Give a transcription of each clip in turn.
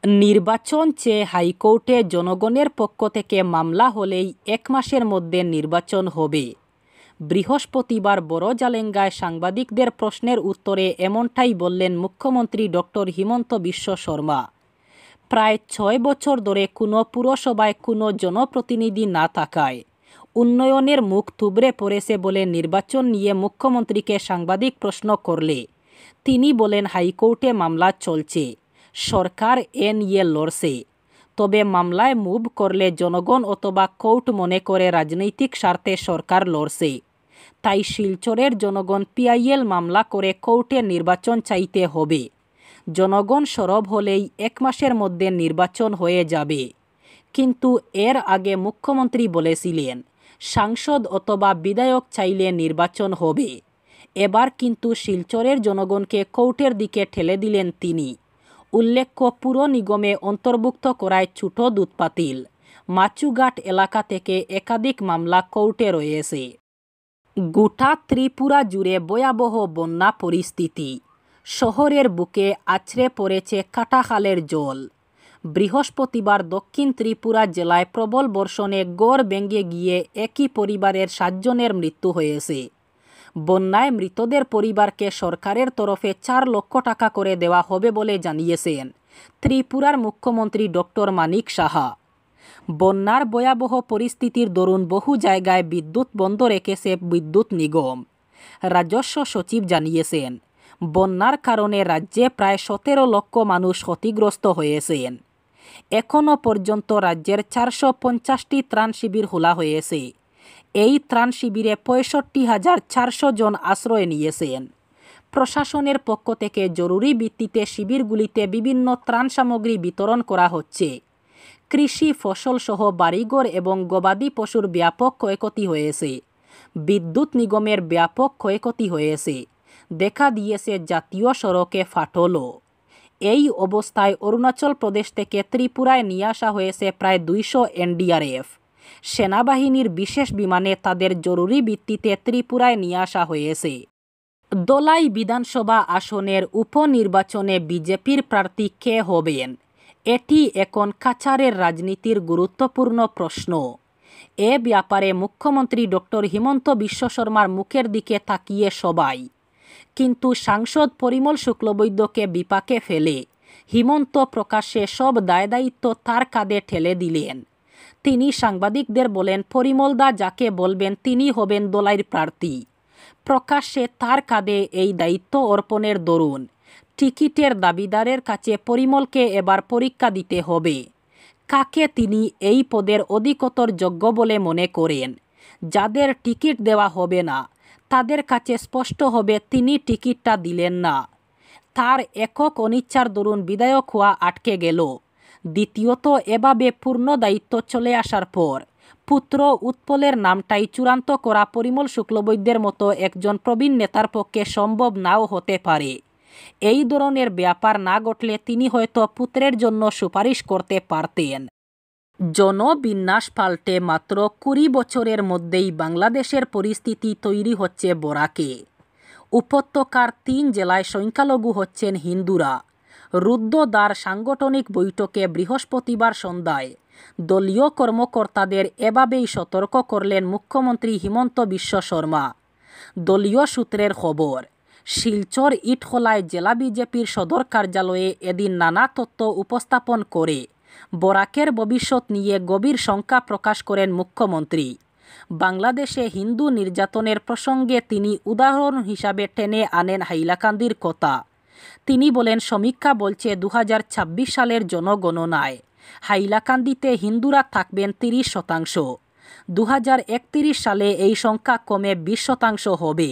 নির্বাচন চেয়ে হাইকোর্টে জনগণের পক্ষ থেকে মামলা হলেই 1 মাসের মধ্যে নির্বাচন হবে। বৃহস্পতিবার বড়জালেঙ্গায় সাংবাদিকদের প্রশ্নের উত্তরে এমনটাই বললেন মুখ্যমন্ত্রী ডক্টর হিমন্ত বিশ্ব শর্মা। প্রায় 6 বছর ধরে কোনো পুরসভায় কোনো জনপ্রতিনিধি না থাকায় উন্নয়নের মুখ থুবড়ে পড়েছে বলে নির্বাচন নিয়ে মুখ্যমন্ত্রীকে সাংবাদিক প্রশ্ন করলে তিনি বলেন, হাইকোর্টে মামলা চলছে, সরকার এ নিয়ে লড়ছে। তবে মামলায় মুভ করলে জনগণ অথবা কোর্ট মনে করে রাজনৈতিক স্বার্থে সরকার লড়ছে। তাই শিলচরের জনগণ পিআইএল মামলা করে কোর্টে নির্বাচন চাইতে হবে। জনগণ সরব হলেই 1 মাসের মধ্যে নির্বাচন হয়ে যাবে। কিন্তু এর আগে মুখ্যমন্ত্রী বলেছিলেন, সাংসদ অথবা বিধায়ক চাইলে নির্বাচন হবে। এবার কিন্তু শিলচরের জনগণকে কোর্টের দিকে ঠেলে দিলেন তিনি। উল্লেখ্য, পুর নিগমে অন্তর্ভুক্ত করায় ছোট দুধপাতিল মাচুঘাট এলাকা থেকে একাধিক মামলা কোর্টে রয়েছে। গোটা ত্রিপুরা জুড়ে ভয়াবহ বন্যা পরিস্থিতি। শহরের বুকে আছড়ে পড়েছে কাটাখালের জল। বৃহস্পতিবার দক্ষিণ ত্রিপুরা জেলায় প্রবল বর্ষণে গড় ভেঙে গিয়ে একই পরিবারের 7 জনের মৃত্যু হয়েছে। বন্যায় মৃতদের পরিবারকে সরকারের তরফে 4 লক্ষ টাকা করে দেওয়া হবে বলে জানিয়েছেন ত্রিপুরার মুখ্যমন্ত্রী ডক্টর মানিক সাহা। বন্যার ভয়াবহ পরিস্থিতির দরুন বহু জায়গায় বিদ্যুৎ বন্ধ রেখেছে বিদ্যুৎ নিগম। রাজস্ব সচিব জানিয়েছেন, বন্যার কারণে রাজ্যে প্রায় 17 লক্ষ মানুষ ক্ষতিগ্রস্ত হয়েছেন। এখনও পর্যন্ত রাজ্যের 450টি ত্রাণ শিবির খোলা হয়েছে। এই ত্রাণ শিবিরে 65,400 জন আশ্রয় নিয়েছেন। প্রশাসনের পক্ষ থেকে জরুরি ভিত্তিতে শিবিরগুলিতে বিভিন্ন ত্রাণ সামগ্রী বিতরণ করা হচ্ছে। কৃষি ফসল সহ বাড়িঘর এবং গবাদি পশুর ব্যাপক ক্ষয়ক্ষতি হয়েছে। বিদ্যুৎ নিগমের ব্যাপক ক্ষয়ক্ষতি হয়েছে। দেখা দিয়েছে জাতীয় সড়কে ফাটলও। এই অবস্থায় অরুণাচল প্রদেশ থেকে ত্রিপুরায় নিয়ে আসা হয়েছে প্রায় 200 এনডিআরএফ। সেনাবাহিনীর বিশেষ বিমানে তাদের জরুরি ভিত্তিতে ত্রিপুরায় নিয়ে আসা হয়েছে। দলাই বিধানসভা আসনের উপনির্বাচনে বিজেপির প্রার্থী কে হবেন? এটি এখন কাছাড়ের রাজনীতির গুরুত্বপূর্ণ প্রশ্ন। এ ব্যাপারে মুখ্যমন্ত্রী ডক্টর হিমন্ত বিশ্ব শর্মার মুখের দিকে তাকিয়ে সবাই। কিন্তু সাংসদ পরিমল শুক্লবৈদ্যকে বিপাকে ফেলে হিমন্ত প্রকাশ্যে সব দায়দায়িত্ব তার কাঁধে ঠেলে দিলেন। তিনি সাংবাদিকদের বলেন, পরিমলদা যাকে বলবেন তিনি হবেন দলাইয়ের প্রার্থী। প্রকাশ্যে তার কাঁধে এই দায়িত্ব অর্পণের দরুন টিকিটের দাবিদারের কাছে পরিমলকে এবার পরীক্ষা দিতে হবে। কাকে তিনি এই পদের অধিকতর যোগ্য বলে মনে করেন? যাদের টিকিট দেওয়া হবে না তাদের কাছে স্পষ্ট হবে তিনি টিকিটটা দিলেন না। তার একক অনিচ্ছার দরুন বিধায়ক হওয়া আটকে গেল। দ্বিতীয়ত, এভাবে পূর্ণ দায়িত্ব চলে আসার পর পুত্র উৎপলের নামটাই চূড়ান্ত করা পরিমল শুক্লবৈদ্যের মতো একজন প্রবীণ নেতার পক্ষে সম্ভব নাও হতে পারে। এই ধরনের ব্যাপার না ঘটলে তিনি হয়তো পুত্রের জন্য সুপারিশ করতে পারতেন। জনবিন্যাস পাল্টে মাত্র 20 বছরের মধ্যেই বাংলাদেশের পরিস্থিতি তৈরি হচ্ছে বরাকে। উপত্যকার 3 জেলায় সংখ্যালঘু হচ্ছেন হিন্দুরা। রুদ্ধদ্বার সাংগঠনিক বৈঠকে বৃহস্পতিবার সন্ধ্যায় দলীয় কর্মকর্তাদের এভাবেই সতর্ক করলেন মুখ্যমন্ত্রী হিমন্ত বিশ্ব শর্মা। দলীয় সূত্রের খবর, শিলচর ইটখলায় জেলা বিজেপির সদর কার্যালয়ে এদিন নানা তথ্য উপস্থাপন করে বরাকের ভবিষ্যৎ নিয়ে গভীর শঙ্কা প্রকাশ করেন মুখ্যমন্ত্রী। বাংলাদেশে হিন্দু নির্যাতনের প্রসঙ্গে তিনি উদাহরণ হিসাবে টেনে আনেন হাইলাকান্দির কথা। তিনি বলেন, সমীক্ষা বলছে 2026 সালের জনগণনায় হাইলাকান্দিতে হিন্দুরা থাকবেন 30%। 2031 সালে এই সংখ্যা কমে 20% হবে।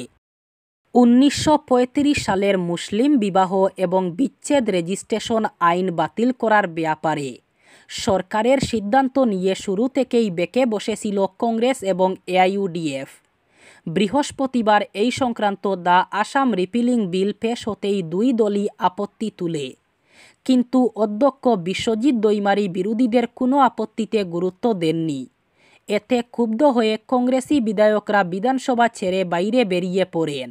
1935 সালের মুসলিম বিবাহ এবং বিচ্ছেদ রেজিস্ট্রেশন আইন বাতিল করার ব্যাপারে সরকারের সিদ্ধান্ত নিয়ে শুরু থেকেই বেঁকে বসেছিল কংগ্রেস এবং এআইইউডিএফ। বৃহস্পতিবার এই সংক্রান্ত দ্য আসাম রিপিলিং বিল পেশ হতেই 2 দলই আপত্তি তুলে। কিন্তু অধ্যক্ষ বিশ্বজিৎ দৈমারি বিরোধীদের কোনো আপত্তিতে গুরুত্ব দেননি। এতে ক্ষুব্ধ হয়ে কংগ্রেসি বিধায়করা বিধানসভা ছেড়ে বাইরে বেরিয়ে পড়েন।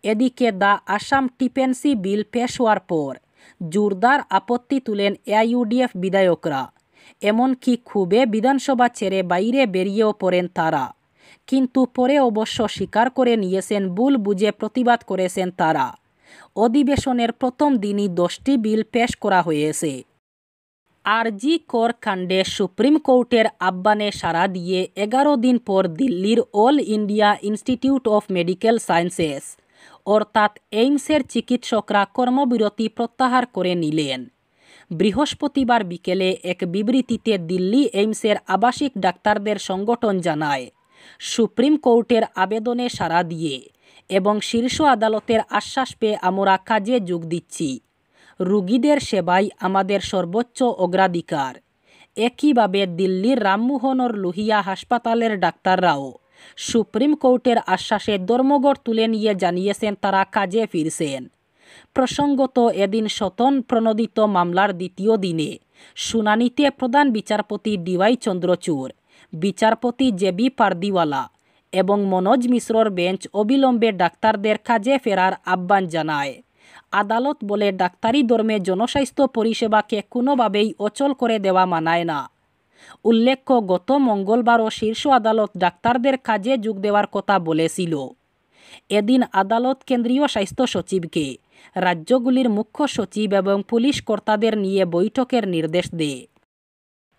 এদিকে দ্য আসাম টিপেন্সি বিল পেশ হওয়ার পর জোরদার আপত্তি তুলেন এআইইউডিএফ বিধায়করা। এমনকি ক্ষোভে বিধানসভা ছেড়ে বাইরে বেরিয়েও পড়েন তারা। কিন্তু পরে অবশ্য স্বীকার করে নিয়েছেন ভুল বুঝে প্রতিবাদ করেছেন তারা। অধিবেশনের প্রথম দিনই 10টি বিল পেশ করা হয়েছে। আরজি কর কাণ্ডে সুপ্রিম কোর্টের আহ্বানে সাড়া দিয়ে 11 দিন পর দিল্লির all India institute of medical sciences অর্থাৎ এইমসের চিকিৎসকরা কর্মবিরতি প্রত্যাহার করে নিলেন। বৃহস্পতিবার বিকেলে এক বিবৃতিতে দিল্লি এইমসের আবাসিক ডাক্তারদের সংগঠন জানায়, সুপ্রিম কোর্টের আবেদনে সাড়া দিয়ে এবং শীর্ষ আদালতের আশ্বাস পেয়ে আমরা কাজে যোগ দিচ্ছি। রোগীদের সেবাই আমাদের সর্বোচ্চ অগ্রাধিকার। একইভাবে দিল্লির রামমোহন লোহিয়া হাসপাতালের ডাক্তাররাও সুপ্রিম কোর্টের আশ্বাসে ধর্মঘট তুলে নিয়ে জানিয়েছেন তারা কাজে ফিরছেন। প্রসঙ্গত, এদিন শতন প্রণোদিত মামলার দ্বিতীয় দিনে শুনানিতে প্রধান বিচারপতি ডিওয়াই চন্দ্রচূড়, বিচারপতি জেবি পারদিওয়ালা এবং মনোজ মিশ্রর বেঞ্চ অবিলম্বে ডাক্তারদের কাজে ফেরার আহ্বান জানায়। আদালত বলে, ডাক্তারি ধর্মে জনস্বাস্থ্য পরিষেবাকে কোনোভাবেই অচল করে দেওয়া মানায় না। উল্লেখ্য, গত মঙ্গলবারও শীর্ষ আদালত ডাক্তারদের কাজে যোগ দেওয়ার কথা বলেছিল। এদিন আদালত কেন্দ্রীয় স্বাস্থ্য সচিবকে রাজ্যগুলির মুখ্য সচিব এবং পুলিশ কর্তাদের নিয়ে বৈঠকের নির্দেশ দেয়।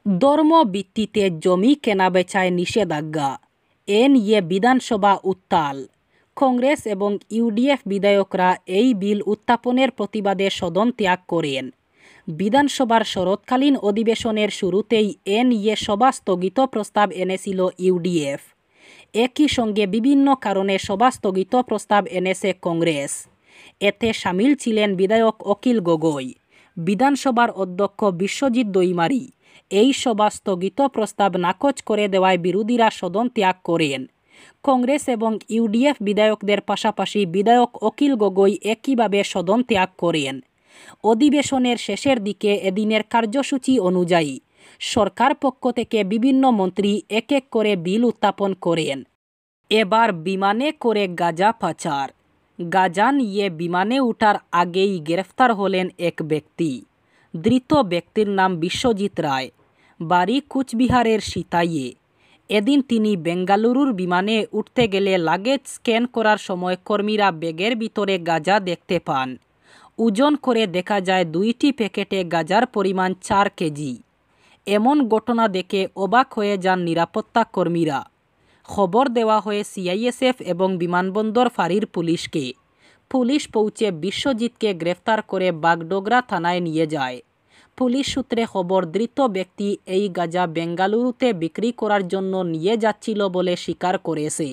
ধর্ম ভিত্তিতে জমি কেনাবেচায় নিষেধাজ্ঞা, এ নিয়ে বিধানসভা উত্তাল। কংগ্রেস এবং ইউডিএফ বিধায়করা এই বিল উত্থাপনের প্রতিবাদে সদন ত্যাগ করেন। বিধানসভার শরৎকালীন অধিবেশনের শুরুতেই এ নিয়ে সভা স্থগিত প্রস্তাব এনেছিল ইউডিএফ। একই সঙ্গে বিভিন্ন কারণে সভা স্থগিত প্রস্তাব এনেছে কংগ্রেস। এতে সামিল ছিলেন বিধায়ক অখিল গগৈ, বিধানসভার অধ্যক্ষ বিশ্বজিৎ দৈমারি। এই সভা স্থগিত প্রস্তাব নাকচ করে দেওয়ায় বিরোধীরা সদন ত্যাগ করেন। কংগ্রেস এবং ইউডিএফ বিধায়কদের পাশাপাশি বিধায়ক অখিল গগৈ একইভাবে সদন ত্যাগ করেন। অধিবেশনের শেষের দিকে এদিনের কার্যসূচি অনুযায়ী সরকার পক্ষ থেকে বিভিন্ন মন্ত্রী এক এক করে বিল উত্থাপন করেন। এবার বিমানে করে গাঁজা পাচার। গাঁজা নিয়ে বিমানে ওঠার আগেই গ্রেফতার হলেন এক ব্যক্তি। ধৃত ব্যক্তির নাম বিশ্বজিৎ রায়, বাড়ি কুচবিহারের সিতাইয়ে। এদিন তিনি বেঙ্গালুরুর বিমানে উঠতে গেলে লাগেজ স্ক্যান করার সময় কর্মীরা ব্যাগের ভিতরে গাঁজা দেখতে পান। ওজন করে দেখা যায় 2টি প্যাকেটে গাঁজার পরিমাণ 4 কেজি। এমন ঘটনা দেখে অবাক হয়ে যান নিরাপত্তা কর্মীরা। খবর দেওয়া হয় সিআইএসএফ এবং বিমানবন্দর ফাঁড়ির পুলিশকে। পুলিশ পৌঁছে বিশ্বজিৎকে গ্রেফতার করে বাগডোগরা থানায় নিয়ে যায়। পুলিশ সূত্রে খবর, ধৃত ব্যক্তি এই গাঁজা বেঙ্গালুরুতে বিক্রি করার জন্য নিয়ে যাচ্ছিল বলে স্বীকার করেছে।